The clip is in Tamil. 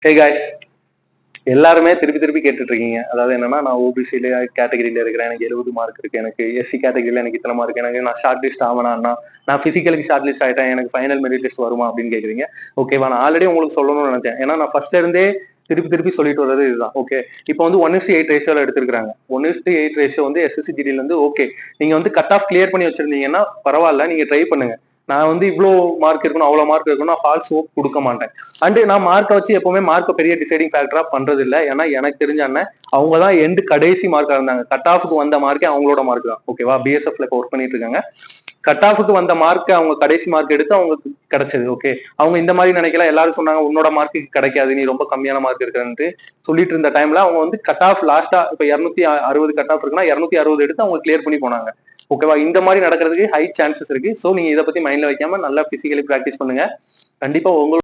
ஹே காய்ஸ், எல்லாருமே திருப்பி திருப்பி கேட்டுட்டு இருக்கீங்க. அதாவது என்னன்னா, நான் ஓபிசில கேட்டகரியில இருக்கிறேன். எனக்கு 70 மார்க் இருக்கு. எனக்கு எஸ்சி கேட்டகரியில எனக்கு இத்தனை மார்க். எனக்கு நான் ஷார்ட் லிஸ்ட் ஆவனா? நான் பிசிக்கலுக்கு ஷார்ட் லிஸ்ட் ஆயிட்டேன். எனக்கு ஃபைனல் மெரிட் லிஸ்ட் வருமா அப்படின்னு கேக்குறீங்க. ஓகேவா, நான் ஆல்ரெடி உங்களுக்கு சொல்லணும்னு நினைச்சேன். ஏன்னா நான் ஃபர்ஸ்ட்ல இருந்தே திருப்பி திருப்பி சொல்லிட்டு வர்றது இதுதான். ஓகே, இப்போ வந்து 1:8 ரேஷியோல எடுத்திருக்காங்க. 1:8 ரேஷியோ வந்து எஸ்எஸ்சி ஜிடில இருந்து ஓகே. நீங்க வந்து கட் ஆஃப் கிளியர் பண்ணி வச்சிருந்தீங்கன்னா பரவாயில்ல, நீங்க ட்ரை பண்ணுங்க. நான் வந்து இவ்வளோ மார்க் இருக்கணும், அவ்வளோ மார்க் இருக்கணும், நான் ஃபால்ஸ் ஹோப் கொடுக்க மாட்டேன். அண்ட் நான் மார்க்கை வச்சு எப்பவுமே மார்க்கை பெரிய டிசைடிங் ஃபேக்டரா பண்றது இல்லை. ஏன்னா எனக்கு தெரிஞ்ச அண்ணன் அவங்க தான் எண்டு கடைசி மார்க்கா இருந்தாங்க. கட் ஆஃபுக்கு வந்த மார்க்கே அவங்களோட மார்க் தான். ஓகேவா, பிஎஸ்எஃப்ல இப்போ ஒர்க் பண்ணிட்டு இருக்காங்க. கட் ஆஃபுக்கு வந்த மார்க் அவங்க கடைசி மார்க் எடுத்து அவங்களுக்கு கிடைச்சது. ஓகே, அவங்க இந்த மாதிரி நினைக்கல. எல்லாரும் சொன்னாங்க உன்னோட மார்க்கு கிடைக்காது, நீ ரொம்ப கம்மியான மார்க் இருக்குன்னு சொல்லிட்டு இருந்த டைம்ல அவங்க வந்து கட் ஆஃப் லாஸ்டா இப்ப 260 கட் ஆஃப் இருக்குன்னா 260 எடுத்து அவங்க கிளியர் பண்ணி போனாங்க. ஓகேவா, இந்த மாதிரி நடக்கிறதுக்கு ஹை சான்சஸ் இருக்கு. ஸோ நீங்க இதை பத்தி மைண்ட்ல வைக்காம நல்லா பிசிக்கலி பிராக்டிஸ் பண்ணுங்க. கண்டிப்பா உங்க